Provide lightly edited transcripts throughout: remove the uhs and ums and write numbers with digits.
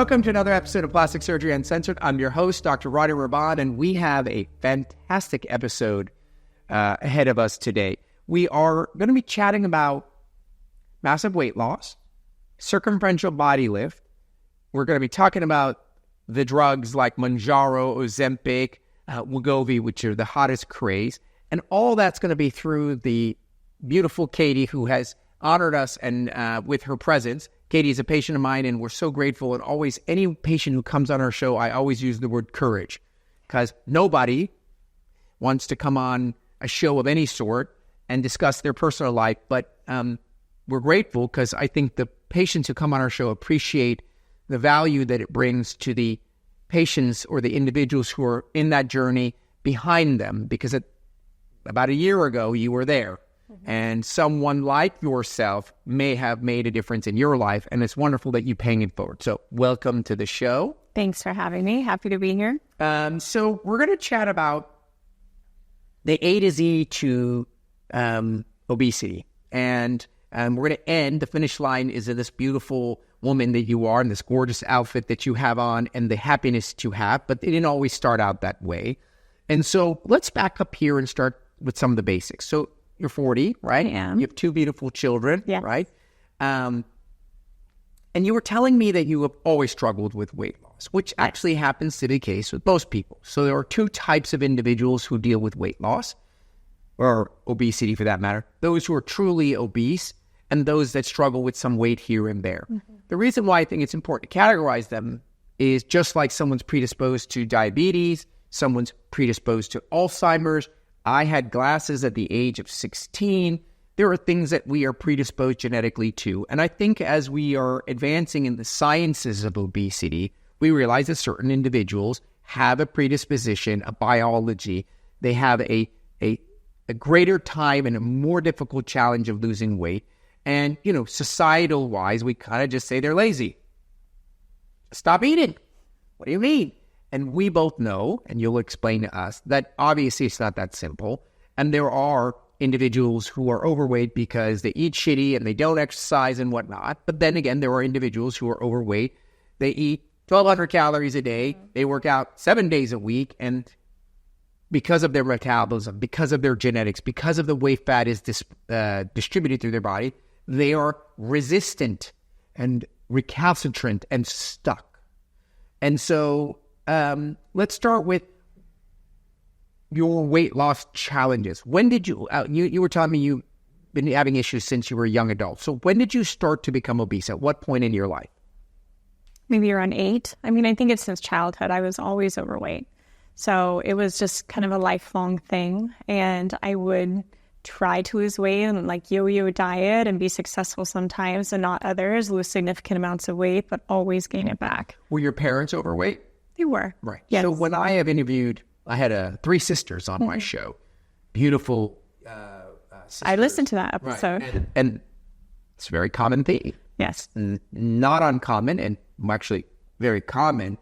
Welcome to another episode of Plastic Surgery Uncensored. I'm your host, Dr. Rahban, and we have a fantastic episode ahead of us today. We are going to be chatting about massive weight loss, circumferential body lift. We're going to be talking about the drugs like Mounjaro, Ozempic, Wegovy, which are the hottest craze. And all that's going to be through the beautiful Katie, who has honored us and with her presence. Katie is a patient of mine, and we're so grateful. And always, any patient who comes on our show, I always use the word courage, because nobody wants to come on a show of any sort and discuss their personal life. But we're grateful because I think the patients who come on our show appreciate the value that it brings to the patients or the individuals who are in that journey behind them. Because about a year ago, you were there. And someone like yourself may have made a difference in your life, and it's wonderful that you're paying it forward. So welcome to the show. Thanks for having me. Happy to be here. So we're going to chat about the A to Z to obesity. And we're going to end, the finish line is in this beautiful woman that you are, and this gorgeous outfit that you have on, and the happiness that you have, but they didn't always start out that way. And so let's back up here and start with some of the basics. So you're 40, right? I am. You have 2 beautiful children, yes. Right? And you were telling me that you have always struggled with weight loss, which actually happens to be the case with most people. So there are 2 types of individuals who deal with weight loss, or obesity for that matter. Those who are truly obese and those that struggle with some weight here and there. Mm-hmm. The reason why I think it's important to categorize them is just like someone's predisposed to diabetes, someone's predisposed to Alzheimer's. I had glasses at the age of 16. There are things that we are predisposed genetically to. And I think as we are advancing in the sciences of obesity, we realize that certain individuals have a predisposition, a biology. They have a greater time and a more difficult challenge of losing weight. And, societal wise, we kind of just say they're lazy. Stop eating. What do you mean? And we both know, and you'll explain to us, that obviously it's not that simple. And there are individuals who are overweight because they eat shitty and they don't exercise and whatnot. But then again, there are individuals who are overweight. They eat 1,200 calories a day. They work out 7 days a week. And because of their metabolism, because of their genetics, because of the way fat is distributed through their body, they are resistant and recalcitrant and stuck. And so let's start with your weight loss challenges. When did you were telling me you've been having issues since you were a young adult. So when did you start to become obese? At what point in your life? Maybe around 8. I think it's since childhood. I was always overweight. So it was just kind of a lifelong thing. And I would try to lose weight and yo-yo diet and be successful sometimes and not others, lose significant amounts of weight, but always gain it back. Were your parents overweight? They were. Right. Yes. So when I have interviewed, I had 3 sisters on my show. Beautiful sisters. I listened to that episode. Right. And it's a very common theme. Yes. Not uncommon, and actually very common,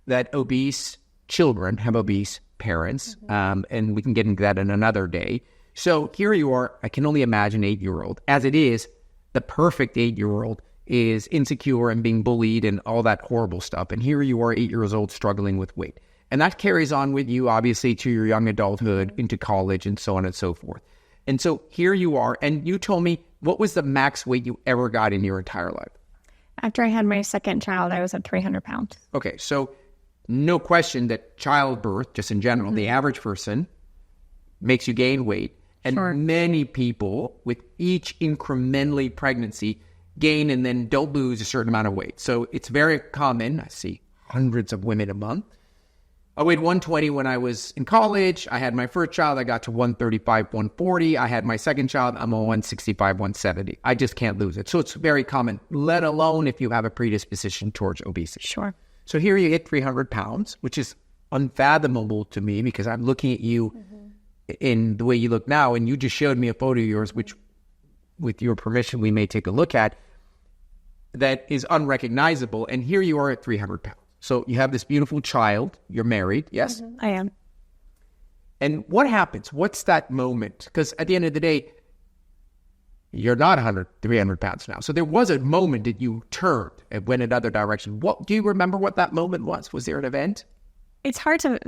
that obese children have obese parents. And we can get into that in another day. So here you are, I can only imagine 8-year-old. As it is, the perfect 8-year-old is insecure and being bullied and all that horrible stuff. And here you are, 8 years old, struggling with weight. And that carries on with you, obviously, to your young adulthood, into college, and so on and so forth. And so here you are, and you told me, what was the max weight you ever got in your entire life? After I had my second child, I was at 300 pounds. Okay, so no question that childbirth, just in general, the average person makes you gain weight. And many people with each incrementally pregnancy gain and then don't lose a certain amount of weight. So it's very common. I see hundreds of women a month. I weighed 120 when I was in college. I had my first child. I got to 135, 140. I had my second child. I'm on 165, 170. I just can't lose it. So it's very common, let alone if you have a predisposition towards obesity. Sure. So here you hit 300 pounds, which is unfathomable to me because I'm looking at you in the way you look now, and you just showed me a photo of yours, which, with your permission, we may take a look at, that is unrecognizable. And here you are at 300 pounds. So you have this beautiful child. You're married, yes? I am. And what happens? What's that moment? Because at the end of the day, you're not 100, 300 pounds now. So there was a moment that you turned and went another direction. What do you remember what that moment was? Was there an event? It's hard to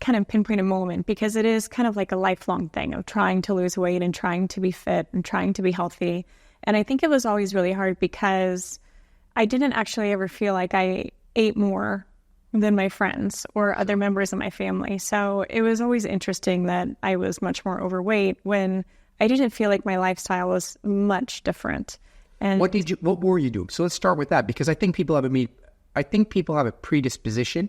kind of pinpoint a moment because it is kind of like a lifelong thing of trying to lose weight and trying to be fit and trying to be healthy. And I think it was always really hard because I didn't actually ever feel like I ate more than my friends or other members of my family. So it was always interesting that I was much more overweight when I didn't feel like my lifestyle was much different. And what were you doing? So let's start with that, because I think people have a predisposition,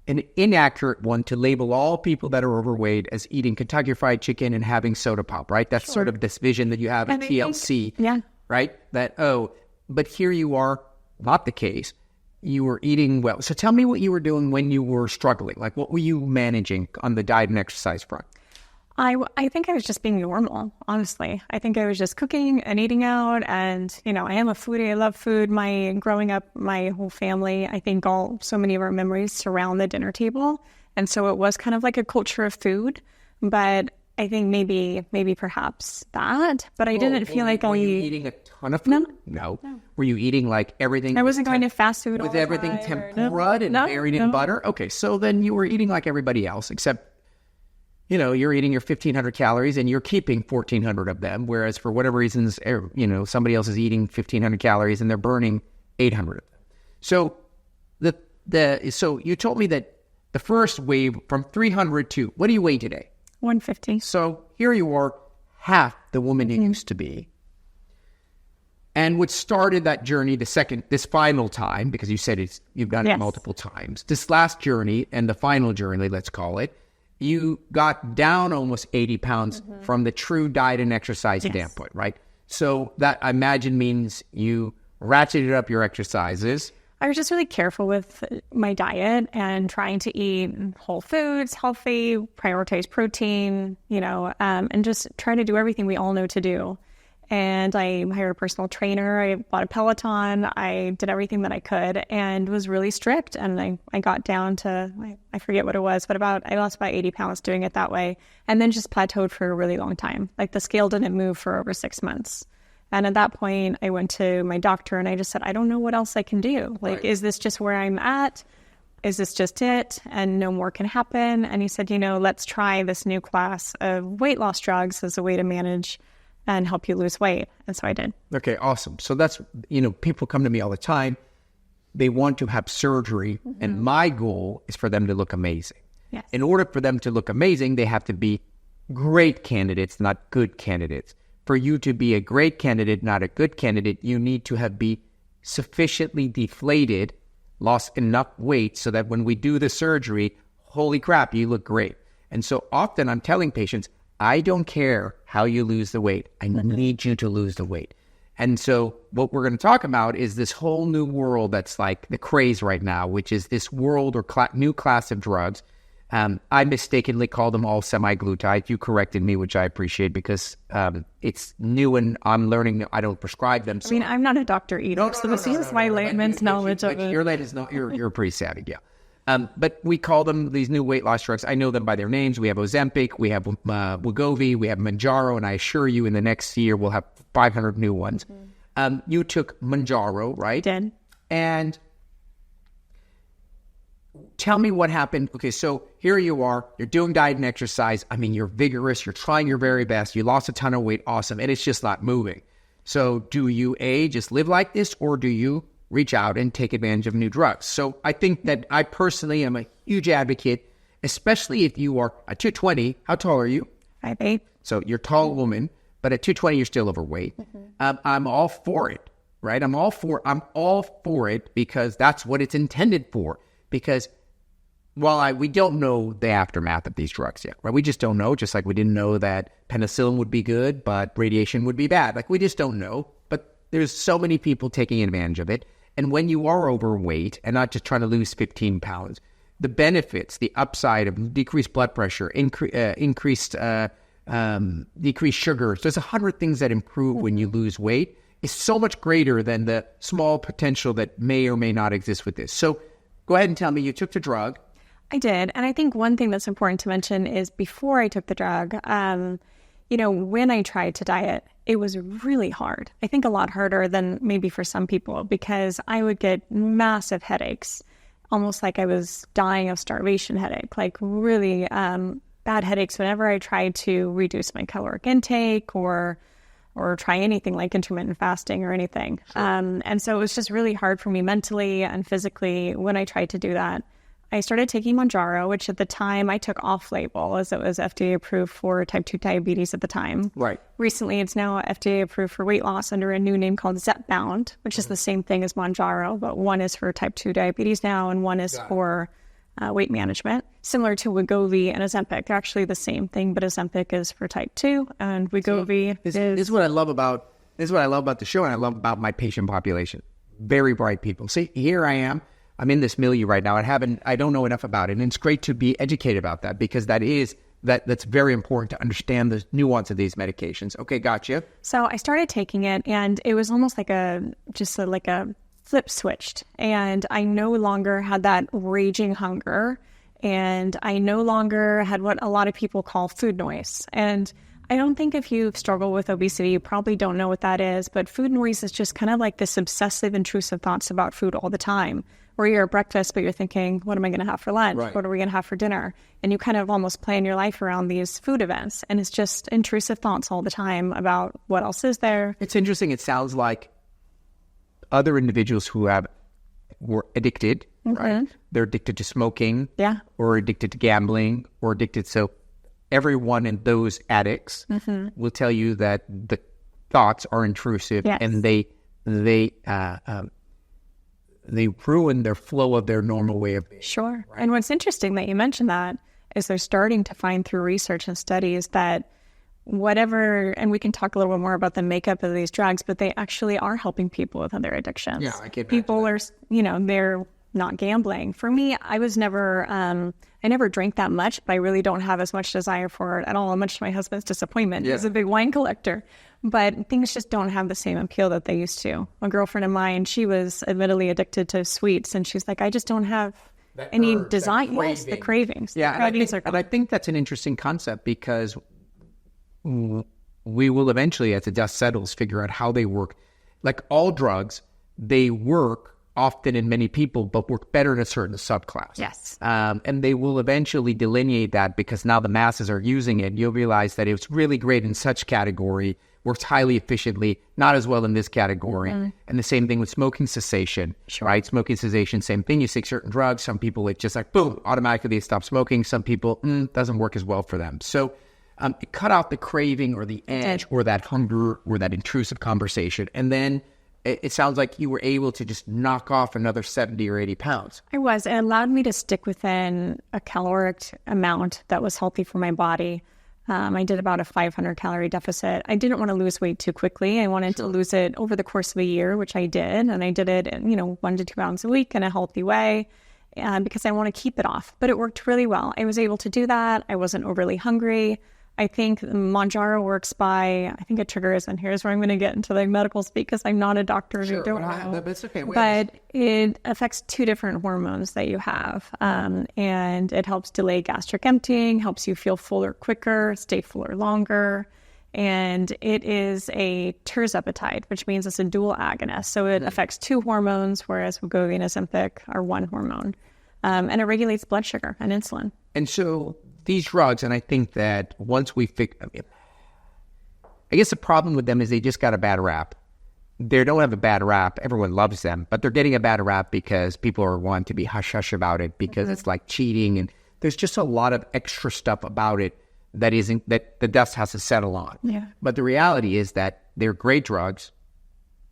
an inaccurate one, to label all people that are overweight as eating Kentucky Fried Chicken and having soda pop, right? That's sort of this vision that you have at TLC, right? But here you are, not the case. You were eating well. So tell me what you were doing when you were struggling. Like, what were you managing on the diet and exercise front? I think I was just being normal, honestly. I think I was just cooking and eating out. And, I am a foodie. I love food. Growing up, my whole family, I think so many of our memories surround the dinner table. And so it was kind of like a culture of food. But I think maybe perhaps that. But I didn't feel like were you eating a ton of food? No. Were you eating like everything? I wasn't going to fast food with everything tempura and buried in butter? Okay, so then you were eating like everybody else, except you're eating your 1,500 calories and you're keeping 1,400 of them, whereas for whatever reasons, somebody else is eating 1,500 calories and they're burning 800 of them. So so you told me that the first wave from 300 to, what do you weigh today? 150. So here you are, half the woman you used to be. And what started that journey, this final time, because you said you've done it multiple times, this last journey and the final journey, let's call it, you got down almost 80 pounds from the true diet and exercise standpoint, right? So that, I imagine, means you ratcheted up your exercises. I was just really careful with my diet and trying to eat whole foods, healthy, prioritize protein, and just try to do everything we all know to do. And I hired a personal trainer. I bought a Peloton. I did everything that I could and was really strict. And I got down to, I forget what it was, but I lost about 80 pounds doing it that way. And then just plateaued for a really long time. Like, the scale didn't move for over 6 months. And at that point, I went to my doctor and I just said, I don't know what else I can do. Like, is this just where I'm at? Is this just it? And no more can happen. And he said, let's try this new class of weight loss drugs as a way to manage and help you lose weight. And so I did. Okay, awesome. So that's, people come to me all the time. They want to have surgery. And my goal is for them to look amazing. Yes. In order for them to look amazing, they have to be great candidates, not good candidates. For you to be a great candidate, not a good candidate, you need to be sufficiently deflated, lost enough weight so that when we do the surgery, holy crap, you look great. And so often I'm telling patients, I don't care how you lose the weight. I need you to lose the weight. And so what we're going to talk about is this whole new world that's like the craze right now, which is this world or new class of drugs. I mistakenly called them all semi-glutide. You corrected me, which I appreciate, because it's new and I'm learning. I don't prescribe them. So. I mean, I'm not a doctor either, so this is my layman's knowledge of it. You're pretty savvy, yeah. But we call them these new weight loss drugs. I know them by their names. We have Ozempic, we have Wegovy, we have Mounjaro, and I assure you in the next year we'll have 500 new ones. You took Mounjaro, right? Did. And tell me what happened. Okay, so here you are. You're doing diet and exercise. I mean, you're vigorous. You're trying your very best. You lost a ton of weight. Awesome. And it's just not moving. So do you, just live like this, or do you reach out and take advantage of new drugs? So I think that I personally am a huge advocate, especially if you are at 220. How tall are you? 5'8". So you're a tall woman, but at 220, you're still overweight. I'm all for it, right? I'm all for it because that's what it's intended for. Because while we don't know the aftermath of these drugs yet, right? We just don't know, just like we didn't know that penicillin would be good, but radiation would be bad. Like, we just don't know. But there's so many people taking advantage of it. And when you are overweight and not just trying to lose 15 pounds, the benefits, the upside of decreased blood pressure, decreased sugars, there's 100 things that improve when you lose weight, is so much greater than the small potential that may or may not exist with this. So go ahead and tell me, you took the drug. I did. And I think one thing that's important to mention is before I took the drug, when I tried to diet, it was really hard. I think a lot harder than maybe for some people, because I would get massive headaches, almost like I was dying of starvation headache, like really bad headaches whenever I tried to reduce my caloric intake or try anything like intermittent fasting or anything. Sure. And so it was just really hard for me mentally and physically when I tried to do that. I started taking Mounjaro, which at the time I took off-label as it was FDA approved for type 2 diabetes at the time. Right. Recently, it's now FDA approved for weight loss under a new name called Zepbound, which is the same thing as Mounjaro, but one is for type 2 diabetes now and one is for weight management, similar to Wegovy and Ozempic. They're actually the same thing, but Ozempic is for type 2 and Wegovy This is what I love about the show, and I love about my patient population. Very bright people. See, here I am. I'm in this milieu right now. I don't know enough about it. And it's great to be educated about that, because that's very important to understand the nuance of these medications. Okay, gotcha. So I started taking it, and it was almost like a flip switched. And I no longer had that raging hunger, and I no longer had what a lot of people call food noise. And I don't think if you struggle with obesity, you probably don't know what that is, but food noise is just kind of like this obsessive, intrusive thoughts about food all the time, where you're at breakfast, but you're thinking, what am I going to have for lunch? Right. What are we going to have for dinner? And you kind of almost plan your life around these food events. And it's just intrusive thoughts all the time about what else is there. It's interesting. It sounds like other individuals who were addicted, right? They're addicted to smoking, or addicted to gambling, or addicted. So everyone in those addicts will tell you that the thoughts are intrusive, and they ruin their flow of their normal way of being. Sure. Right? And what's interesting that you mentioned that is they're starting to find through research and studies that whatever, and we can talk a little bit more about the makeup of these drugs, but they actually are helping people with other addictions. Yeah, I get people are, they're not gambling. For me, I was never, I never drank that much, but I really don't have as much desire for it at all, much to my husband's disappointment. He's a big wine collector. But things just don't have the same appeal that they used to. A girlfriend of mine, she was admittedly addicted to sweets, and she's like, I just don't have any desire. Yes, the cravings. Yeah, and I think that's an interesting concept, because we will eventually, as the dust settles, figure out how they work. Like all drugs, they work often in many people, but work better in a certain subclass. Yes. And they will eventually delineate that, because now the masses are using it. You'll realize that it's really great in such category, works highly efficiently, not as well in this category. And the same thing with smoking cessation, right? Smoking cessation, same thing. You take certain drugs. Some people, it just like, boom, automatically they stop smoking. Some people, doesn't work as well for them. So it cut out the craving or the edge or that hunger or that intrusive conversation. And then it sounds like you were able to just knock off another 70 or 80 pounds. I was. It allowed me to stick within a caloric amount that was healthy for my body. I did about a 500 calorie deficit. I didn't want to lose weight too quickly. I wanted to lose it over the course of a year, which I did. And I did it, 1 to 2 pounds a week in a healthy way, because I want to keep it off. But it worked really well. I was able to do that. I wasn't overly hungry. I think Mounjaro works by, I think it triggers, and here's where I'm going to get into the medical speak, because I'm not a doctor. Sure, don't know. That's okay. But it affects 2 different hormones that you have. And it helps delay gastric emptying, helps you feel fuller quicker, stay fuller longer. And it is a terzepatide, which means it's a dual agonist. So it affects 2 hormones, whereas Wegovy and Ozempic are 1 hormone. And it regulates blood sugar and insulin. And so these drugs, and I think that once we I guess the problem with them is they just got a bad rap. They don't have a bad rap. Everyone loves them, but they're getting a bad rap because people are wanting to be hush-hush about it, because it's like cheating, and there's just a lot of extra stuff about it that the dust has to settle on. Yeah. But the reality is that they're great drugs,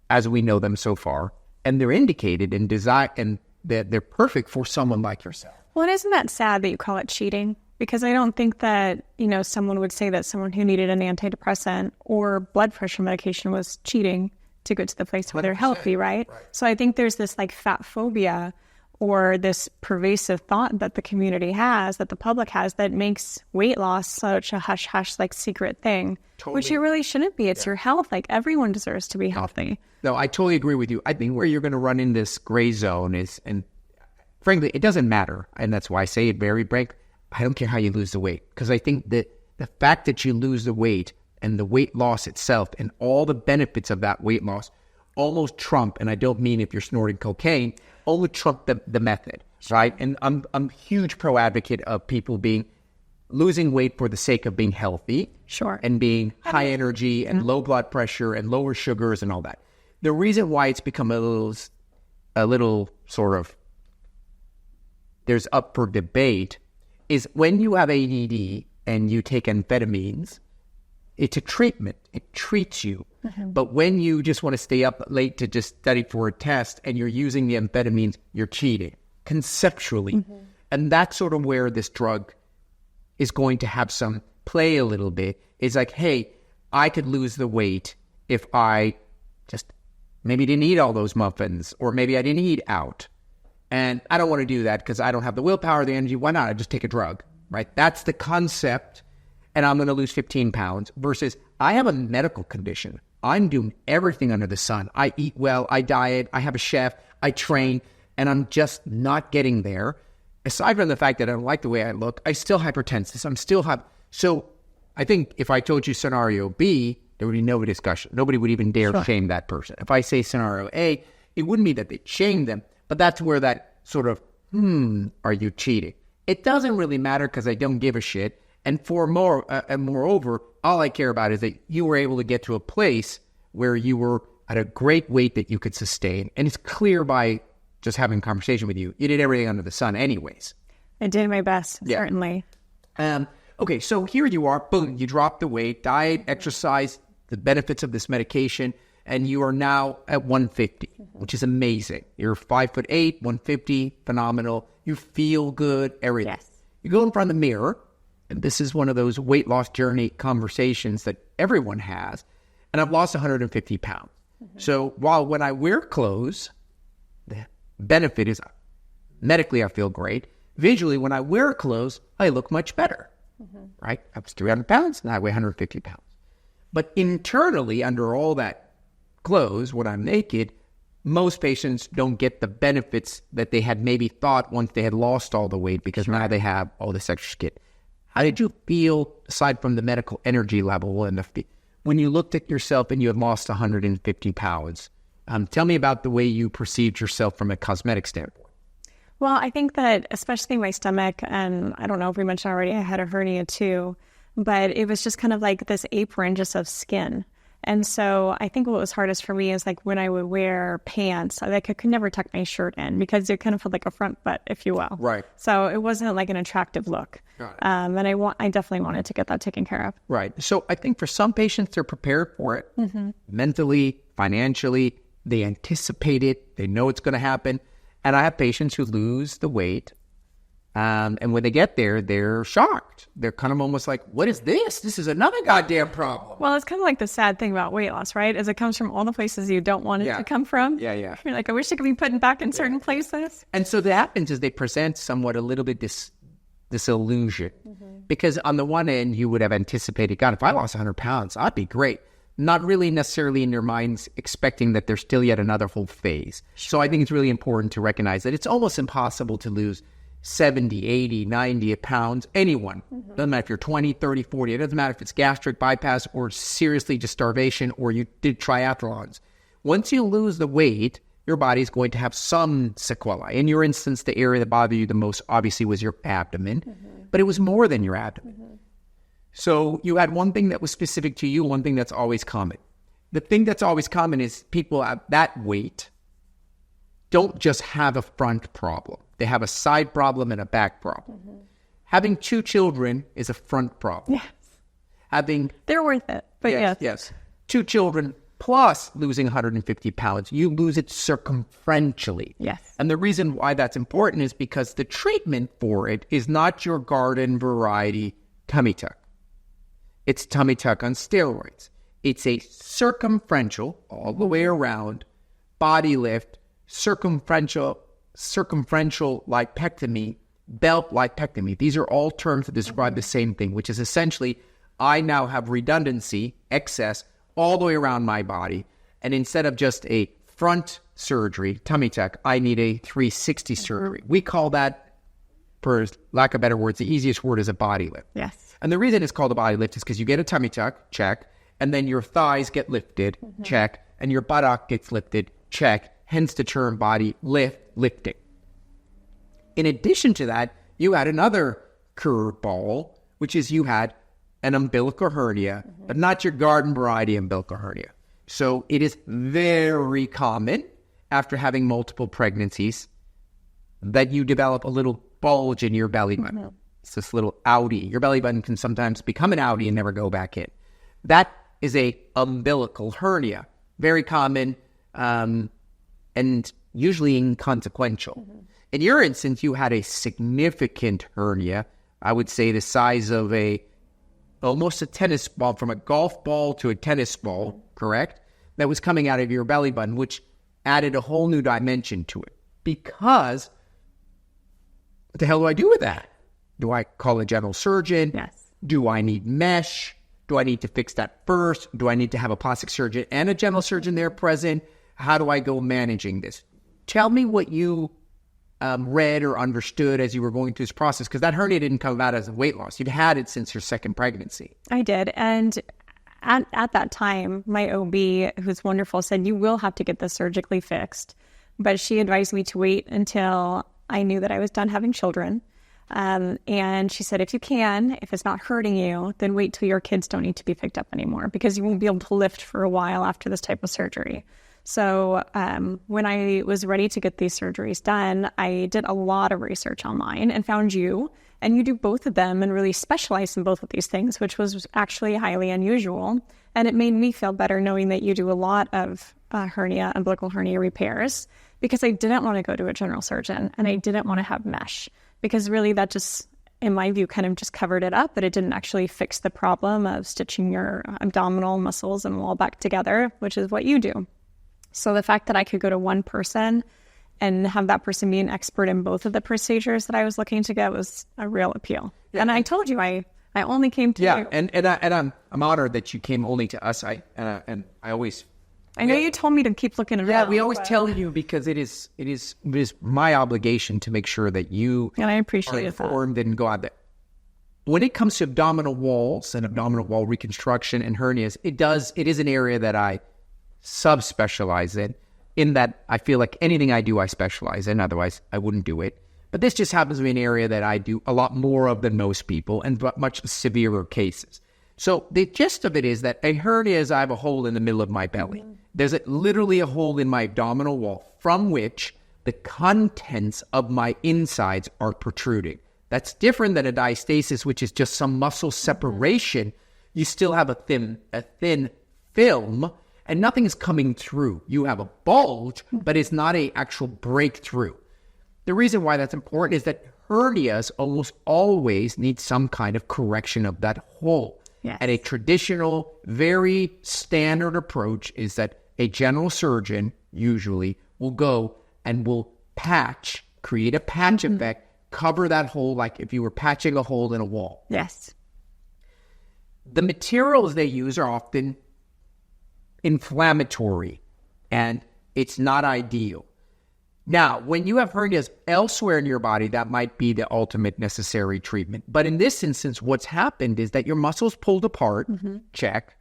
as we know them so far, and they're indicated and designed, and they're perfect for someone like yourself. Well, and isn't that sad that you call it cheating? Because I don't think that, someone would say that someone who needed an antidepressant or blood pressure medication was cheating to get to the place where they're healthy, right? So I think there's this like fat phobia, or this pervasive thought that the community has, that the public has, that makes weight loss such a hush-hush, like secret thing, which it really shouldn't be. It's your health. Like everyone deserves to be healthy. No, I totally agree with you. I think where you're going to run in this gray zone is, and frankly, it doesn't matter. And that's why I say it very frank. I don't care how you lose the weight, because I think that the fact that you lose the weight and the weight loss itself and all the benefits of that weight loss almost trump, and I don't mean if you're snorting cocaine, almost trump the method, right? And I'm a huge pro advocate of people losing weight for the sake of being healthy. Sure. And being high energy and low blood pressure and lower sugars and all that. The reason why it's become a little sort of, there's up for debate, is when you have ADD and you take amphetamines, it's a treatment. It treats you. But when you just want to stay up late to just study for a test and you're using the amphetamines, you're cheating conceptually. And that's sort of where this drug is going to have some play a little bit. It's like, hey, I could lose the weight if I just maybe didn't eat all those muffins, or maybe I didn't eat out. And I don't want to do that because I don't have the willpower, the energy. Why not? I just take a drug, right? That's the concept. And I'm going to lose 15 pounds versus I have a medical condition. I'm doing everything under the sun. I eat well, I diet, I have a chef, I train, and I'm just not getting there. Aside from the fact that I don't like the way I look, I still hypertensive. So I think if I told you scenario B, there would be no discussion. Nobody would even dare shame that person. If I say scenario A, it wouldn't be that they shame them, but that's where that sort of, are you cheating? It doesn't really matter because I don't give a shit. And moreover, all I care about is that you were able to get to a place where you were at a great weight that you could sustain. And it's clear by just having a conversation with you, you did everything under the sun anyways. I did my best, certainly. Okay, so here you are, boom, you dropped the weight, diet, exercise, the benefits of this medication, and you are now at 150, which is amazing. You're 5'8", 150, phenomenal. You feel good, everything. Yes. You go in front of the mirror, and this is one of those weight loss journey conversations that everyone has, and I've lost 150 pounds. So while when I wear clothes, the benefit is medically I feel great. Visually, when I wear clothes, I look much better, right? I was 300 pounds, now I weigh 150 pounds. But internally, under all that clothes, when I'm naked, most patients don't get the benefits that they had maybe thought once they had lost all the weight because now they have all this extra skin. How did you feel, aside from the medical energy level, and when you looked at yourself and you had lost 150 pounds? Tell me about the way you perceived yourself from a cosmetic standpoint. Well, I think that especially my stomach, and I don't know if we mentioned already, I had a hernia too, but it was just kind of like this apron just of skin. And so I think what was hardest for me is like when I would wear pants, like I could never tuck my shirt in because it kind of felt like a front butt, if you will. Right. So it wasn't like an attractive look. And I definitely wanted to get that taken care of. Right. So I think for some patients, they're prepared for it mentally, financially. They anticipate it. They know it's going to happen. And I have patients who lose the weight. And when they get there, they're shocked. They're kind of almost like, what is this? This is another goddamn problem. Well, it's kind of like the sad thing about weight loss, right? Is it comes from all the places you don't want it to come from. Yeah. You're like, I wish it could be put back in certain places. And so that happens is they present somewhat a little bit disillusioned. Because on the one end, you would have anticipated, God, if I lost 100 pounds, I'd be great. Not really necessarily in their minds expecting that there's still yet another whole phase. So I think it's really important to recognize that it's almost impossible to lose 70, 80, 90 pounds, anyone. Doesn't matter if you're 20, 30, 40. It doesn't matter if it's gastric bypass or seriously just starvation or you did triathlons. Once you lose the weight, your body's going to have some sequelae. In your instance, the area that bothered you the most obviously was your abdomen, but it was more than your abdomen. So you had one thing that was specific to you, one thing that's always common. The thing that's always common is people at that weight don't just have a front problem. They have a side problem and a back problem. Having 2 children is a front problem. Yes. They're worth it, but yes. 2 children plus losing 150 pounds, you lose it circumferentially. Yes. And the reason why that's important is because the treatment for it is not your garden variety tummy tuck. It's tummy tuck on steroids. It's a circumferential, all the way around, body lift, circumferential lipectomy, belt lipectomy. These are all terms that describe the same thing, which is essentially I now have redundancy, excess, all the way around my body. And instead of just a front surgery, tummy tuck, I need a 360 surgery. We call that, for lack of better words, the easiest word is a body lift. Yes. And the reason it's called a body lift is because you get a tummy tuck, check, And then your thighs get lifted, check. And your buttock gets lifted, check. Hence the term body lifting. In addition to that, you had another curveball, which is you had an umbilical hernia, but not your garden variety umbilical hernia. So it is very common after having multiple pregnancies that you develop a little bulge in your belly button. It's this little outie. Your belly button can sometimes become an outie and never go back in. That is a umbilical hernia. Very common and usually inconsequential. In your instance, you had a significant hernia. I would say the size of almost a tennis ball, from a golf ball to a tennis ball, correct? That was coming out of your belly button, which added a whole new dimension to it. Because what the hell do I do with that? Do I call a general surgeon? Yes. Do I need mesh? Do I need to fix that first? Do I need to have a plastic surgeon and a general surgeon there present? How do I go managing this? Tell me what you read or understood as you were going through this process, because that hernia didn't come about as a weight loss. You've had it since your second pregnancy. I did. And at that time, my OB, who's wonderful, said, you will have to get this surgically fixed. But she advised me to wait until I knew that I was done having children. And she said, if it's not hurting you, then wait till your kids don't need to be picked up anymore, because you won't be able to lift for a while after this type of surgery. So when I was ready to get these surgeries done, I did a lot of research online and found you, and you do both of them and really specialize in both of these things, which was actually highly unusual. And it made me feel better knowing that you do a lot of umbilical hernia repairs, because I didn't want to go to a general surgeon and I didn't want to have mesh, because really that just, in my view, kind of just covered it up, but it didn't actually fix the problem of stitching your abdominal muscles and wall back together, which is what you do. So the fact that I could go to one person and have that person be an expert in both of the procedures that I was looking to get was a real appeal. Yeah. And I told you, I only came to you. And I'm honored that you came only to us. I know you told me to keep looking around. Yeah, we always tell you, because it is my obligation to make sure that you and I appreciate are informed and go out there. When it comes to abdominal walls and abdominal wall reconstruction and hernias, it is an area that I subspecialize in that I feel like anything I do, I specialize in. Otherwise, I wouldn't do it. But this just happens to be an area that I do a lot more of than most people, and much severer cases. So the gist of it is that a hernia is I have a hole in the middle of my belly. There's literally a hole in my abdominal wall from which the contents of my insides are protruding. That's different than a diastasis, which is just some muscle separation. You still have a thin film, and nothing is coming through. You have a bulge, but it's not an actual breakthrough. The reason why that's important is that hernias almost always need some kind of correction of that hole. Yes. And a traditional, very standard approach is that a general surgeon usually will go and will create a patch effect, cover that hole like if you were patching a hole in a wall. Yes. The materials they use are often inflammatory, and it's not ideal. Now, when you have hernias elsewhere in your body, that might be the ultimate necessary treatment. But in this instance, what's happened is that your muscles pulled apart, check.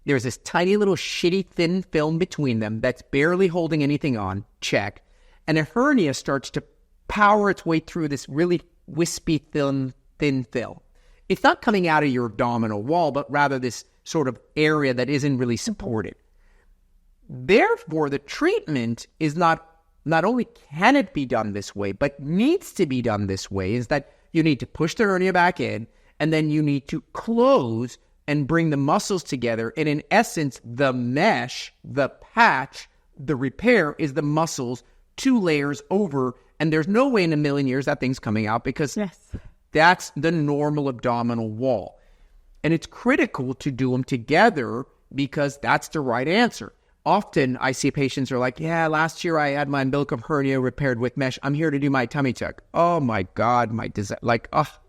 There's this tiny little shitty thin film between them that's barely holding anything on, check. And a hernia starts to power its way through this really wispy, thin film. It's not coming out of your abdominal wall, but rather this sort of area that isn't really supported. Therefore, the treatment is not only can it be done this way, but needs to be done this way, is that you need to push the hernia back in, and then you need to close and bring the muscles together. And in essence, the mesh, the patch, the repair is the muscles 2 layers over, and there's no way in a million years that thing's coming out, because that's the normal abdominal wall. And it's critical to do them together, because that's the right answer. Often I see patients are like, yeah, last year I had my umbilical hernia repaired with mesh. I'm here to do my tummy tuck. Oh my God,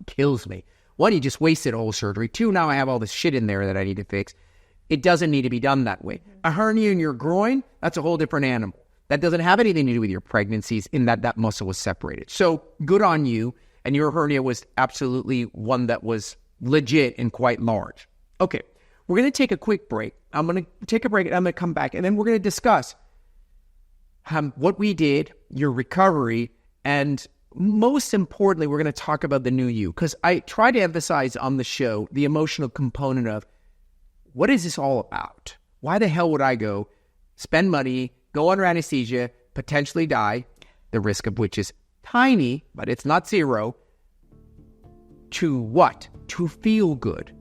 kills me. 1, you just wasted a whole surgery. 2, now I have all this shit in there that I need to fix. It doesn't need to be done that way. A hernia in your groin, that's a whole different animal. That doesn't have anything to do with your pregnancies, in that muscle was separated. So good on you. And your hernia was absolutely one that was legit and quite large. Okay. We're going to take a quick break. I'm going to take a break, and I'm going to come back, and then we're going to discuss what we did, your recovery, and most importantly, we're going to talk about the new you, because I try to emphasize on the show the emotional component of what is this all about? Why the hell would I go spend money, go under anesthesia, potentially die, the risk of which is tiny, but it's not zero, to what? To feel good.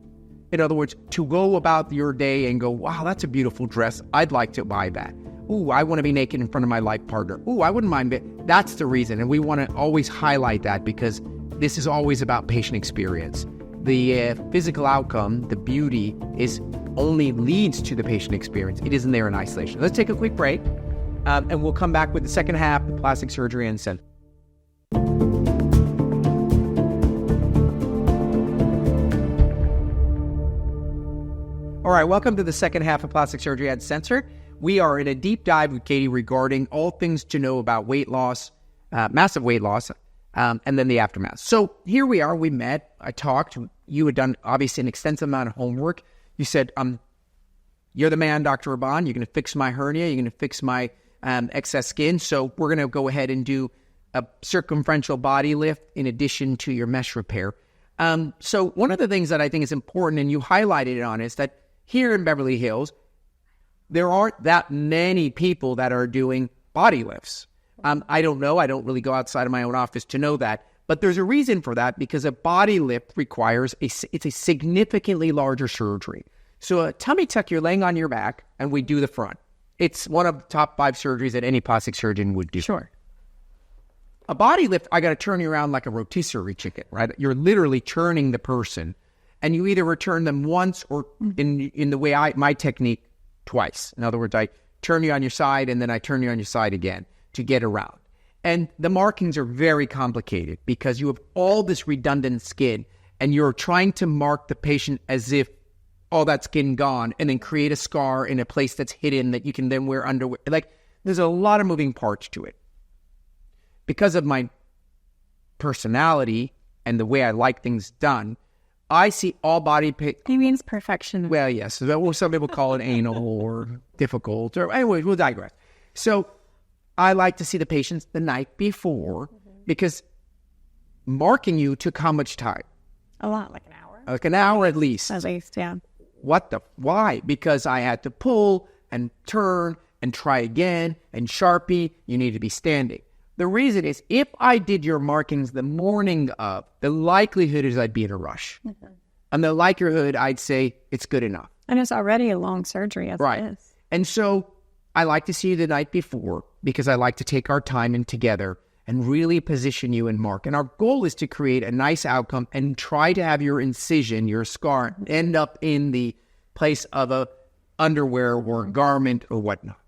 In other words, to go about your day and go, wow, that's a beautiful dress. I'd like to buy that. Ooh, I want to be naked in front of my life partner. Ooh, I wouldn't mind it. That's the reason. And we want to always highlight that because this is always about patient experience. The physical outcome, the beauty, is only leads to the patient experience. It isn't there in isolation. Let's take a quick break, and we'll come back with the second half of plastic surgery and center. All right, welcome to the second half of Plastic Surgery and Censored. We are in a deep dive with Katie regarding all things to know about weight loss, massive weight loss, and then the aftermath. So here we are. We met. I talked. You had done, obviously, an extensive amount of homework. You said, you're the man, Dr. Rahban. You're going to fix my hernia. You're going to fix my excess skin. So we're going to go ahead and do a circumferential body lift in addition to your mesh repair. So one of the things that I think is important, and you highlighted it on, is that here in Beverly Hills, there aren't that many people that are doing body lifts. I don't know. I don't really go outside of my own office to know that. But there's a reason for that, because a body lift requires it's a significantly larger surgery. So a tummy tuck, you're laying on your back, and we do the front. It's one of the top 5 surgeries that any plastic surgeon would do. Sure. A body lift, I got to turn you around like a rotisserie chicken, right? You're literally turning the person, and you either return them once or in the way my technique, twice. In other words, I turn you on your side, and then I turn you on your side again to get around. And the markings are very complicated because you have all this redundant skin, and you're trying to mark the patient as if all that skin gone, and then create a scar in a place that's hidden that you can then wear underwear. Like, there's a lot of moving parts to it. Because of my personality and the way I like things done, I see all body... He means perfection. Well, yes. Some people call it anal or difficult. Or anyway, we'll digress. So I like to see the patients the night before because marking you took how much time? A lot, like an hour. Like an hour at least. At least, yeah. Why? Because I had to pull and turn and try again and Sharpie. You need to be standing. The reason is, if I did your markings the morning of, the likelihood is I'd be in a rush. Mm-hmm. And the likelihood, I'd say, it's good enough. And it's already a long surgery as it is. And so I like to see you the night before because I like to take our time in together and really position you and mark. And our goal is to create a nice outcome and try to have your incision, your scar, end up in the place of a underwear or garment or whatnot.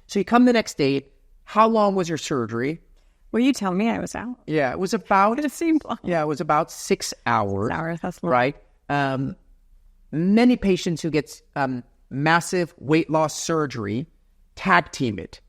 So you come the next day. How long was your surgery? Well, you tell me I was out. Yeah, it was about... It seemed long. Yeah, it was about 6 hours. 6 hours, that's long. Right? Many patients who get massive weight loss surgery tag team it.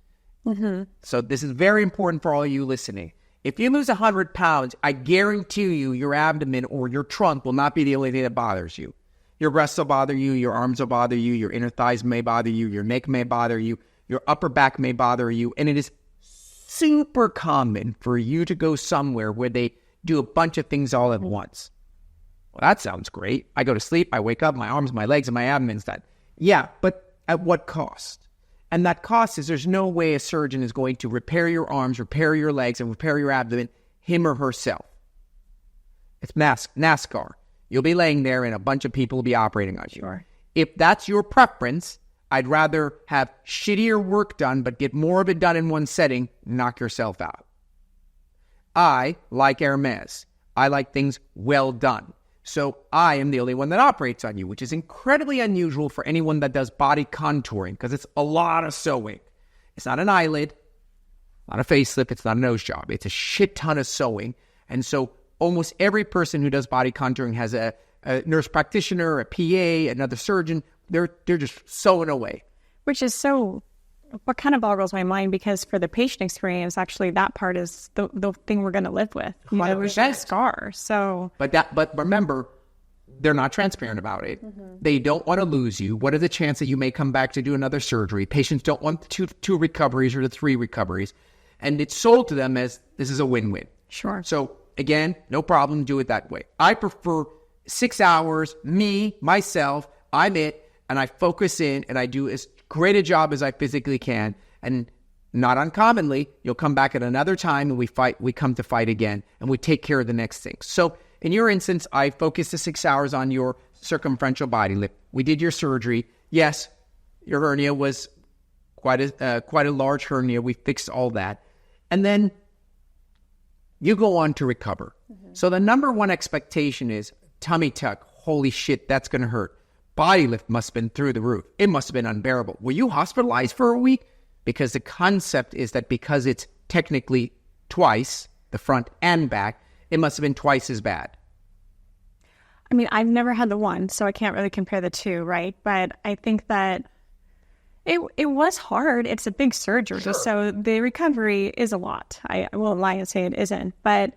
Mm-hmm. So this is very important for all you listening. If you lose 100 pounds, I guarantee you your abdomen or your trunk will not be the only thing that bothers you. Your breasts will bother you, your arms will bother you, your inner thighs may bother you, your neck may bother you, your upper back may bother you, and it is super common for you to go somewhere where they do a bunch of things all at once. Well, that sounds great. I go to sleep, I wake up, my arms, my legs, and my abdomen's done. Yeah, but at what cost? And that cost is there's no way a surgeon is going to repair your arms, repair your legs, and repair your abdomen, him or herself. It's NASCAR. You'll be laying there and a bunch of people will be operating on you. Sure. If that's your preference, I'd rather have shittier work done, but get more of it done in one setting, knock yourself out. I like Hermes. I like things well done. So I am the only one that operates on you, which is incredibly unusual for anyone that does body contouring because it's a lot of sewing. It's not an eyelid, not a facelift, it's not a nose job. It's a shit ton of sewing. And so almost every person who does body contouring has a nurse practitioner, a PA, another surgeon. They're just sewing away. Which is so, what kind of boggles my mind, because for the patient experience, actually that part is the thing we're going to live with. You know, it's a scar. So, but remember, they're not transparent about it. They don't want to lose you. What are the chances that you may come back to do another surgery? Patients don't want the two recoveries or the 3 recoveries. And it's sold to them as this is a win-win. Sure. So again, no problem. Do it that way. I prefer 6 hours, myself, I'm it, and I focus in and I do as great a job as I physically can. And not uncommonly, you'll come back at another time and we come to fight again and we take care of the next thing. So in your instance, I focused the 6 hours on your circumferential body lift. We did your surgery. Yes, your hernia was quite a large hernia. We fixed all that. And then you go on to recover. So the number one expectation is tummy tuck. Holy shit, that's going to hurt. Body lift must have been through the roof. It must have been unbearable. Were you hospitalized for a week? Because the concept is that because it's technically twice, the front and back, it must have been twice as bad. I mean, I've never had the one, so I can't really compare the two, right? But I think that it was hard. It's a big surgery, so the recovery is a lot. I won't lie and say it isn't, but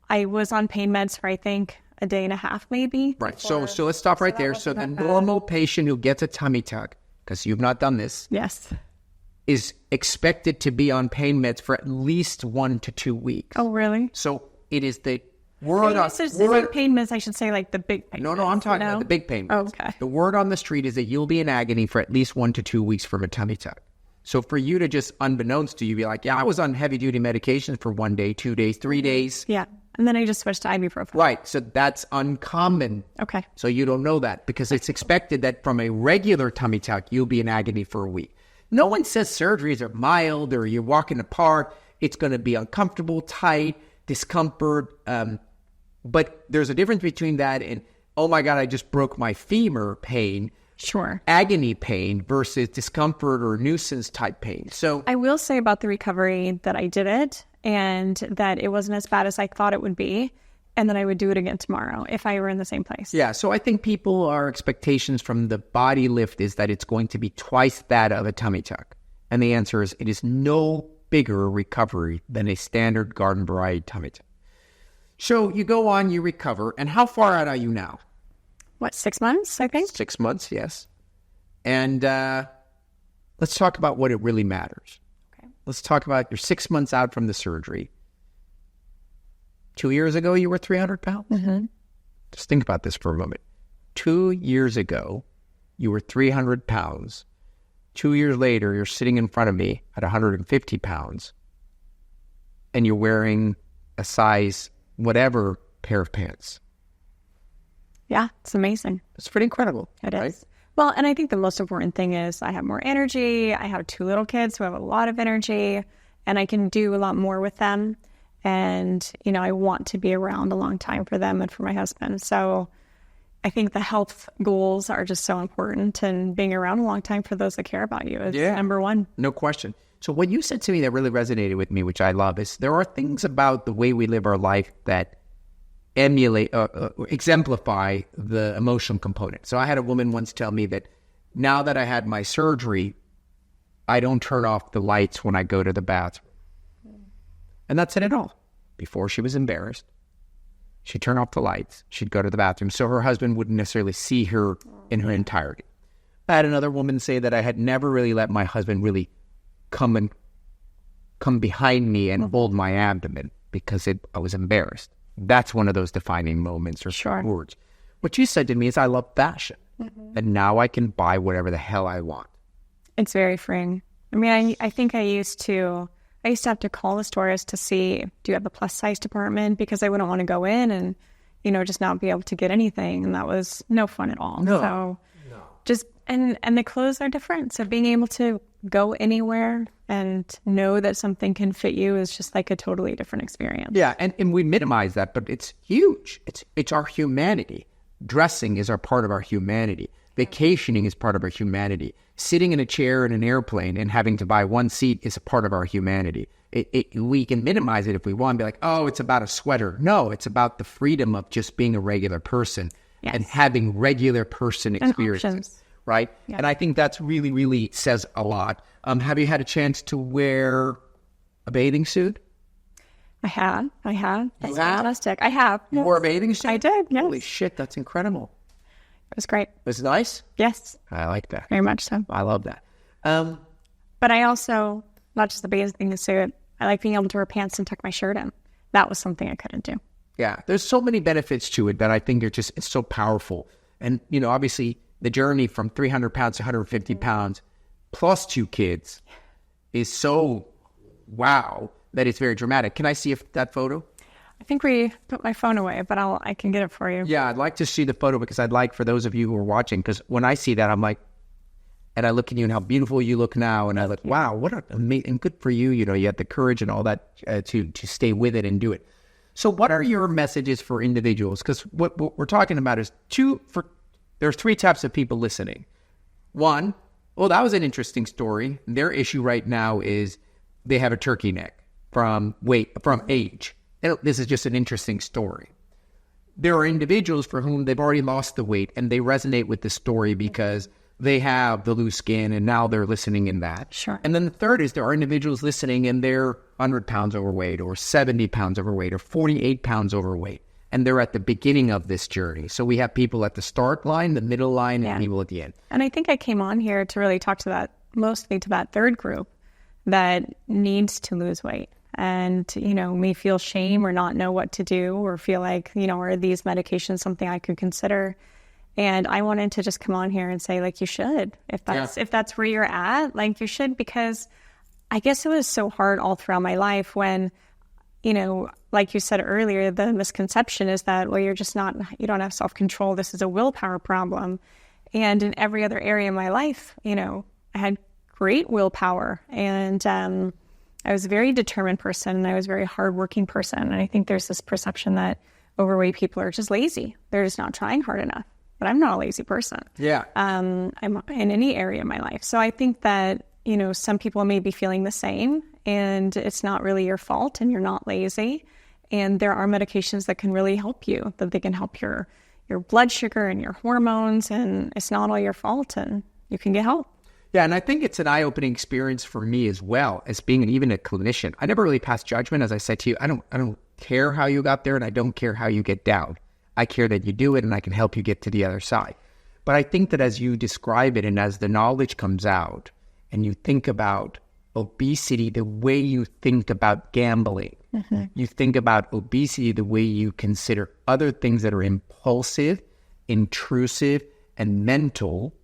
I was on pain meds for, I think, a day and a half maybe. Right, so let's stop right there. So the normal patient who gets a tummy tuck, because you've not done this, yes, is expected to be on pain meds for at least 1 to 2 weeks. Oh, really? So it is the pain meds, I should say, like the big pain meds. No, I'm talking about the big pain meds. Oh, okay. The word on the street is that you'll be in agony for at least 1 to 2 weeks from a tummy tuck. So for you to just, unbeknownst to you, be like, yeah, I was on heavy-duty medications for 1 day, 2 days, 3 days. Yeah, and then I just switched to ibuprofen. Right, so that's uncommon. Okay. So you don't know that because it's expected that from a regular tummy tuck, you'll be in agony for a week. No one says surgeries are mild or you're walking apart. It's going to be uncomfortable, tight, discomfort. But there's a difference between that and, oh my God, I just broke my femur pain. Sure. Agony pain versus discomfort or nuisance type pain. So I will say about the recovery that I did it and that it wasn't as bad as I thought it would be. And then I would do it again tomorrow if I were in the same place. Yeah, so I think our expectations from the body lift is that it's going to be twice that of a tummy tuck. And the answer is it is no bigger recovery than a standard garden variety tummy tuck. So you go on, you recover, and how far out are you now? What, 6 months, I think? 6 months, yes. And let's talk about what it really matters. Okay. Let's talk about you're 6 months out from the surgery. 2 years ago, you were 300 pounds? Mm-hmm. Just think about this for a moment. 2 years ago, you were 300 pounds. 2 years later, you're sitting in front of me at 150 pounds, and you're wearing a size whatever pair of pants. Yeah, it's amazing. It's pretty incredible. It right? is. Well, and I think the most important thing is I have more energy. I have 2 little kids who have a lot of energy, and I can do a lot more with them. And, you know, I want to be around a long time for them and for my husband. So I think the health goals are just so important, and being around a long time for those that care about you is number one. No question. So what you said to me that really resonated with me, which I love, is there are things about the way we live our life that exemplify the emotional component. So I had a woman once tell me that now that I had my surgery, I don't turn off the lights when I go to the bathroom. And that said it all. Before she was embarrassed, she'd turn off the lights. She'd go to the bathroom so her husband wouldn't necessarily see her in her entirety. I had another woman say that I had never really let my husband really come behind me and hold my abdomen because I was embarrassed. That's one of those defining moments or words. What you said to me is, I love fashion. Mm-hmm. And now I can buy whatever the hell I want. It's very freeing. I mean, I think I used to have to call the stores to see, do you have a plus size department? Because I wouldn't want to go in and, you know, just not be able to get anything. And that was no fun at all. No. Just, and the clothes are different. So being able to go anywhere and know that something can fit you is just like a totally different experience. Yeah. And we minimize that, but it's huge. It's our humanity. Dressing is our part of our humanity. Vacationing is part of our humanity. Sitting in a chair in an airplane and having to buy one seat is a part of our humanity. We can minimize it if we want, be like, oh, it's about a sweater. No, it's about the freedom of just being a regular person and having regular person experiences, right? Yes. And I think that's really, really says a lot. Have you had a chance to wear a bathing suit? I have. That's fantastic. I have. You wore a bathing suit? I did, yes. Holy shit, that's incredible. It was great. Was it nice? Yes, I like that. very much so. I love that. But I also, not just the bathing suit, I like being able to wear pants and tuck my shirt in. That was something I couldn't do. Yeah, there's so many benefits to it that I think it's so powerful. And, obviously the journey from 300 pounds to 150 pounds plus 2 kids is so wow that it's very dramatic. Can I see that photo? I think we put my phone away, but I can get it for you. Yeah, I'd like to see the photo because I'd like for those of you who are watching, because when I see that, I'm like, and I look at you and how beautiful you look now, and I look, wow, what an amazing, and good for you. You had the courage and all that to stay with it and do it. So what are your messages for individuals? Because what we're talking about is there's 3 types of people listening. One, well, that was an interesting story. Their issue right now is they have a turkey neck from age. And this is just an interesting story. There are individuals for whom they've already lost the weight and they resonate with the story because they have the loose skin and now they're listening in that. Sure. And then the third is there are individuals listening and they're 100 pounds overweight or 70 pounds overweight or 48 pounds overweight. And they're at the beginning of this journey. So we have people at the start line, the middle line, and people at the end. And I think I came on here to really talk to mostly to that third group that needs to lose weight and, may feel shame or not know what to do or feel like, are these medications something I could consider? And I wanted to just come on here and say, you should. If that's where you're at, you should, because I guess it was so hard all throughout my life when, like you said earlier, the misconception is that, well, you don't have self-control. This is a willpower problem. And in every other area of my life, I had great willpower and I was a very determined person and I was a very hardworking person. And I think there's this perception that overweight people are just lazy. They're just not trying hard enough. But I'm not a lazy person. Yeah. I'm in any area of my life. So I think that, some people may be feeling the same and it's not really your fault and you're not lazy. And there are medications that can really help you, that they can help your blood sugar and your hormones, and it's not all your fault and you can get help. Yeah, and I think it's an eye-opening experience for me as well as being even a clinician. I never really passed judgment. As I said to you, I don't care how you got there and I don't care how you get down. I care that you do it and I can help you get to the other side. But I think that as you describe it and as the knowledge comes out and you think about obesity the way you think about gambling, you think about obesity the way you consider other things that are impulsive, intrusive, and mental,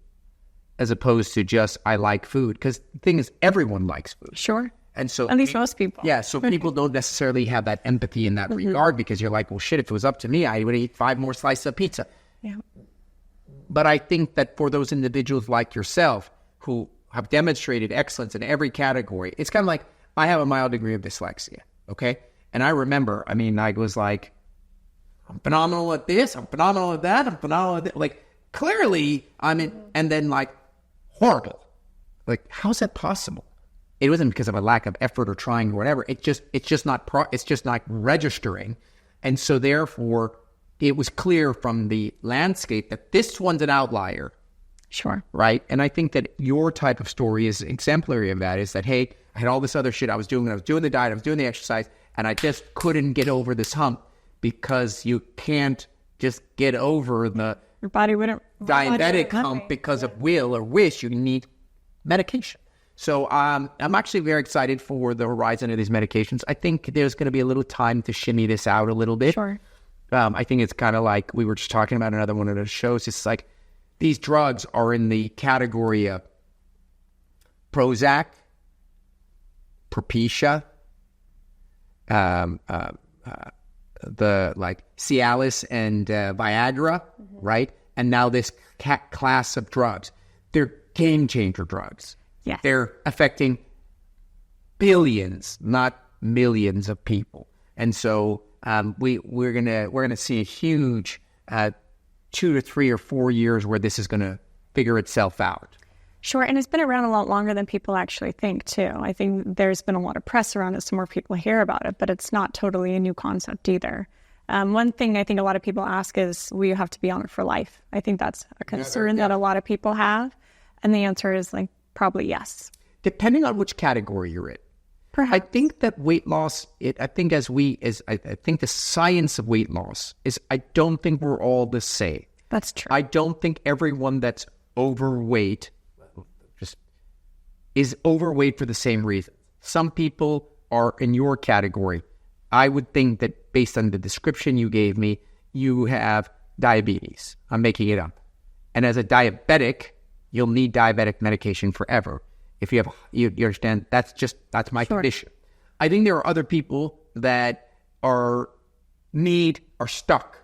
as opposed to just, I like food. Because the thing is, everyone likes food. Sure. And so, at least most people. Yeah, so people don't necessarily have that empathy in that regard because you're like, well, shit, if it was up to me, I would eat 5 more slices of pizza. Yeah. But I think that for those individuals like yourself who have demonstrated excellence in every category, it's kind of like, I have a mild degree of dyslexia, okay? And I remember, I was like, I'm phenomenal at this, I'm phenomenal at that, I'm phenomenal at that. Like, clearly, and then horrible. Like, how's that possible? It wasn't because of a lack of effort or trying or whatever. It's just not registering. And so therefore, it was clear from the landscape that this one's an outlier. Sure. Right? And I think that your type of story is exemplary of that, is that, hey, I had all this other shit I was doing the diet, I was doing the exercise, and I just couldn't get over this hump because you can't just get over your body wouldn't diabetic hump because of will or wish. You need medication. So I'm actually very excited for the horizon of these medications. I think there's going to be a little time to shimmy this out a little bit. Sure. I think it's kind of like we were just talking about another one of those shows. It's like these drugs are in the category of Prozac, Propecia, the Cialis and Viagra, right? And now this class of drugs, they're game changer drugs. Yeah. They're affecting billions, not millions of people. And so we're gonna see a huge 2 to 3 or 4 years where this is gonna figure itself out. Sure, and it's been around a lot longer than people actually think too. I think there's been a lot of press around it, so more people hear about it, but it's not totally a new concept either. One thing I think a lot of people ask is, will you have to be on it for life? I think that's a concern that a lot of people have, and the answer is probably yes. Depending on which category you're in. Perhaps. I think that weight loss, I think the science of weight loss is, I don't think we're all the same. That's true. I don't think everyone that's overweight just is overweight for the same reason. Some people are in your category. I would think that based on the description you gave me, you have diabetes. I'm making it up. And as a diabetic, you'll need diabetic medication forever. If you understand, that's my condition. I think there are other people that are stuck.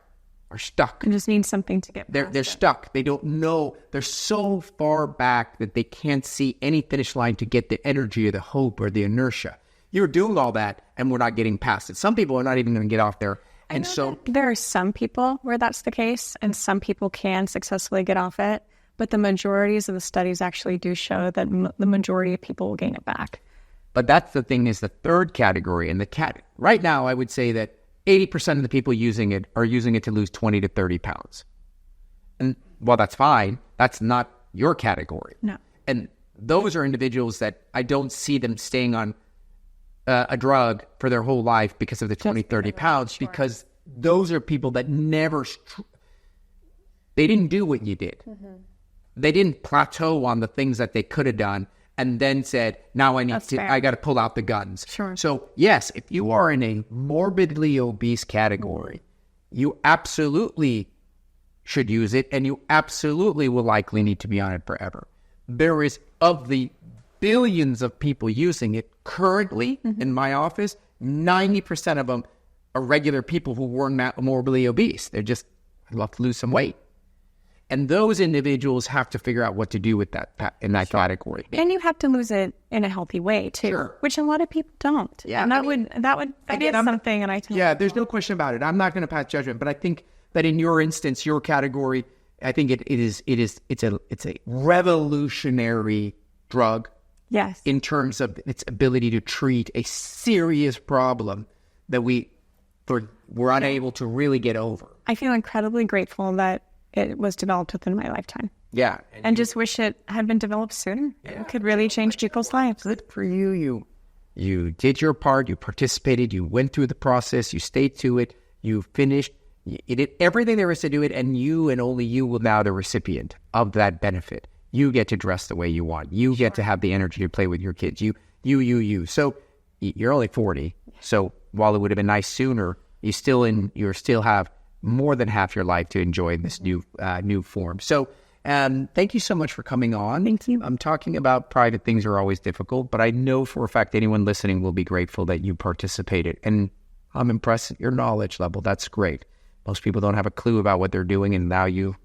And just need something to get past They're stuck. They don't know. They're so far back that they can't see any finish line to get the energy or the hope or the inertia. You're doing all that, and we're not getting past it. Some people are not even going to get off there. And so there are some people where that's the case, and some people can successfully get off it. But the majorities of the studies actually do show that the majority of people will gain it back. But that's the thing, is the third category. And right now, I would say that 80% of the people using it are using it to lose 20 to 30 pounds. And while that's fine, that's not your category. No. And those are individuals that I don't see them staying on a drug for their whole life because of the 20, 30 pounds, because those are people that they didn't do what you did. Mm-hmm. They didn't plateau on the things that they could have done and then said, now I got to pull out the guns. Sure. So yes, if you are in a morbidly obese category, you absolutely should use it, and you absolutely will likely need to be on it forever. There is, of the billions of people using it currently in my office, 90% of them are regular people who weren't morbidly obese. They're just, I'd love to lose some weight. And those individuals have to figure out what to do with that in that category. And you have to lose it in a healthy way too, which a lot of people don't. Yeah, and that is something. And there's no question about it. I'm not going to pass judgment, but I think that in your instance, your category, I think it's a revolutionary drug. Yes. In terms of its ability to treat a serious problem that we're unable to really get over. I feel incredibly grateful that it was developed within my lifetime. Yeah. And just wish it had been developed sooner. Yeah. It could really change people's lives. Good for you. You did your part. You participated. You went through the process. You stayed to it. You finished. You did everything there is to do it. And you and only you will now the recipient of that benefit. You get to dress the way you want. You get to have the energy to play with your kids. You. So you're only 40. So while it would have been nice sooner, you still have more than half your life to enjoy this new form. So thank you so much for coming on. Thank you. I'm talking about private things are always difficult, but I know for a fact anyone listening will be grateful that you participated. And I'm impressed at your knowledge level. That's great. Most people don't have a clue about what they're doing, and now you've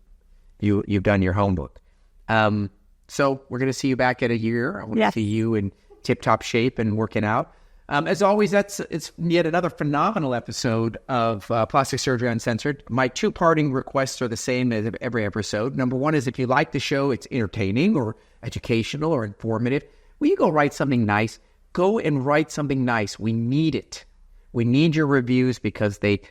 done your homework. So we're going to see you back at a year. I want to see you in tip-top shape and working out. As always, it's yet another phenomenal episode of Plastic Surgery Uncensored. My two parting requests are the same as every episode. Number one is, if you like the show, it's entertaining or educational or informative, will you go write something nice? Go and write something nice. We need it. We need your reviews because they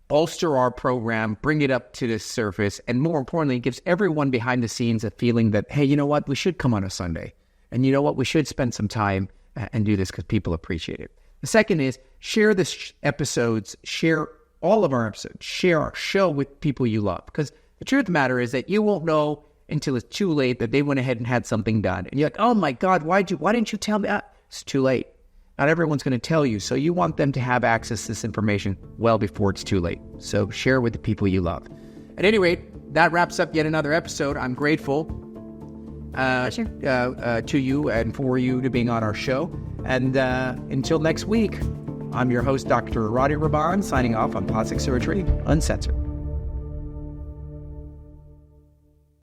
bolster our program, bring it up to the surface, and more importantly, it gives everyone behind the scenes a feeling that, hey, you know what? We should come on a Sunday. And you know what? We should spend some time and do this because people appreciate it. The second is, share this episodes, share all of our episodes, share our show with people you love. Because the truth of the matter is that you won't know until it's too late that they went ahead and had something done. And you're like, oh my God, why didn't you tell me? It's too late. Not everyone's going to tell you. So you want them to have access to this information well before it's too late. So share with the people you love. At any rate, that wraps up yet another episode. I'm grateful to you and for you to being on our show. And until next week, I'm your host, Dr. Rahban, signing off on Plastic Surgery Uncensored.